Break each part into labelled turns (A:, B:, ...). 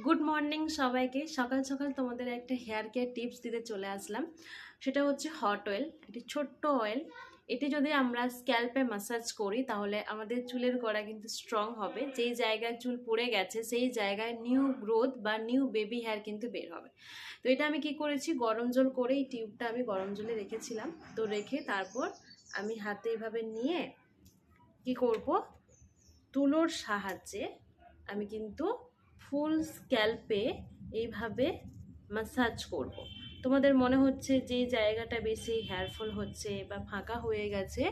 A: Good morning সবাইকে। সকাল সকাল তোমাদের একটা হেয়ার কেয়ার টিপস দিতে চলে আসলাম। সেটা হচ্ছে হট অয়েল, একটি ছোট্ট অয়েল। এটি যদি আমরা স্ক্যাল্পে ম্যাসাজ করি তাহলে আমাদের চুলের গোড়া কিন্তু স্ট্রং হবে। যেই জায়গায় চুল পড়ে গেছে সেই জায়গায় নিউ গ্রোথ বা নিউ বেবি হেয়ার কিন্তু বের হবে। তো এটা আমি কি করেছি, গরম জল করে এই টিউবটা আমি গরম জলে রেখেছিলাম। তো রেখে তারপর আমি হাতে এভাবে নিয়ে কি করব, তুলোর সাহায্যে আমি কিন্তু ফুল স্ক্যাল্পে এইভাবে ম্যাসাজ করব। তোমাদের মনে হচ্ছে যে জায়গাটা বেশি হেয়ারফল হচ্ছে বা ফাঁকা হয়ে গেছে,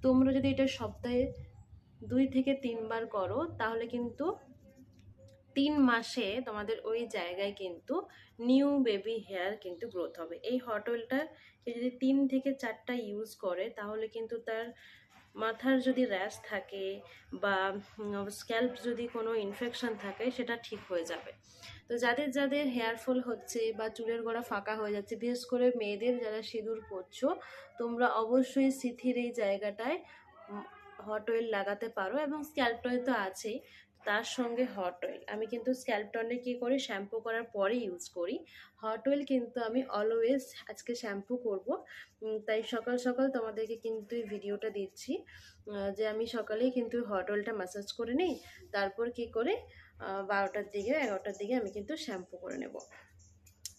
A: তোমরা যদি এটা সপ্তাহে 2 থেকে 3 বার করো তাহলে কিন্তু 3 মাসে তোমাদের ওই জায়গায় কিন্তু নিউ বেবি হেয়ার কিন্তু গ্রোথ হবে। এই হট অয়েলটা যদি 3 থেকে 4টা ইউজ করে তাহলে কিন্তু তার মাথার যদি র্যাশ থাকে বা স্ক্যাল্প যদি কোনো ইনফেকশন থাকে সেটা ঠিক হয়ে যাবে। তো যাদের যাদের হেয়ার ফল হচ্ছে বা চুলের গোড়া ফাঁকা হয়ে যাচ্ছে, বিশেষ করে মেয়েদের যারা সিঁদুর পরছো, তোমরা অবশ্যই সিথির এই জায়গাটায় হট অয়েল লাগাতে পারো। এবং স্ক্যাল্প অয়েল তো আছেই, তার সঙ্গে হট অয়েল। আমি কিন্তু স্ক্যাল্প টনে কী করি, শ্যাম্পু করার পরে ইউজ করি। হট অয়েল কিন্তু আমি অলওয়েজ আজকে শ্যাম্পু করব, তাই সকাল সকাল তোমাদেরকে কিন্তু এই ভিডিওটা দিচ্ছি যে আমি সকালেই কিন্তু হট অয়েলটা ম্যাসাজ করে নিই। তারপর কি করে 12টার দিকে 11টার দিকে আমি কিন্তু শ্যাম্পু করে নেব।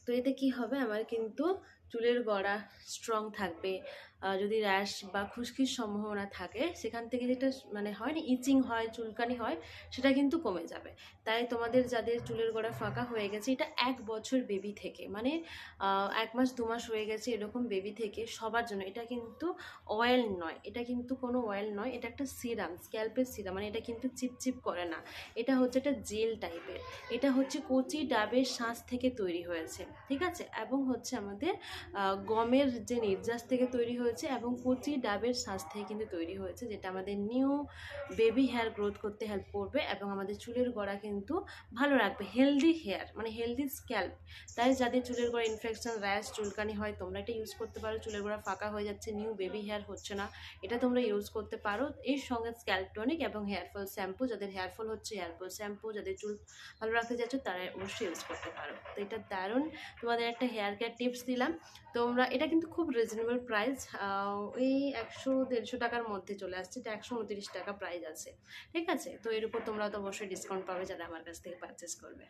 A: তো এতে কি হবে, আমার কিন্তু চুলের গোড়া স্ট্রং থাকবে। যদি র্যাশ বা খুশকির সম্ভাবনা থাকে, সেখান থেকে যেটা মানে হয় না, ইচিং হয়, চুলকানি হয়, সেটা কিন্তু কমে যাবে। তাই তোমাদের যাদের চুলের গোড়া ফাঁকা হয়ে গেছে, এটা 1 বছর বেবি থেকে, মানে 1 মাস 2 মাস হয়ে গেছে এরকম বেবি থেকে সবার জন্য। এটা কিন্তু অয়েল নয়, এটা কিন্তু কোনো অয়েল নয়, এটা একটা সিরাম, স্ক্যাল্পের সিরাম। মানে এটা কিন্তু চিপচিপ করে না, এটা হচ্ছে একটা জেল টাইপের। এটা হচ্ছে কচি ডাবের শাঁস থেকে তৈরি হয়েছে, ঠিক আছে? এবং হচ্ছে আমাদের গমের যে নির্যাস থেকে তৈরি হয়েছে এবং কচি ডাবের শাঁস থেকে কিন্তু তৈরি হয়েছে, যেটা আমাদের নিউ বেবি হেয়ার গ্রোথ করতে হেল্প করবে এবং আমাদের চুলের গোড়া কিন্তু ভালো রাখবে, হেলদি হেয়ার মানে হেলদি স্ক্যাল্প। তাই যাদের চুলের গোড়া ইনফেকশন, র্যাশ, চুলকানি হয়, তোমরা এটা ইউজ করতে পারো। চুলের গোড়া ফাঁকা হয়ে যাচ্ছে, নিউ বেবি হেয়ার হচ্ছে না, এটা তোমরা ইউজ করতে পারো। এর সঙ্গে স্ক্যাল্প টনিক এবং হেয়ারফল শ্যাম্পু, যাদের হেয়ারফল হচ্ছে হেয়ারফল শ্যাম্পু, যাদের চুল ভালো রাখতে চাচ্ছ তারা অবশ্যই ইউজ করতে পারো। তো এটা দারুণ তোমাদের একটা হেয়ার কেয়ার টিপস দিলাম। তোমরা এটা কিন্তু খুব রিজনেবল প্রাইস, ওই 100-150 টাকার মধ্যে চলে আসছে। এটা 129 টাকা প্রাইস আছে, ঠিক আছে? তো এর উপর তোমরা তো অবশ্যই ডিসকাউন্ট পাবে যারা আমার কাছ থেকে পারচেস করবে।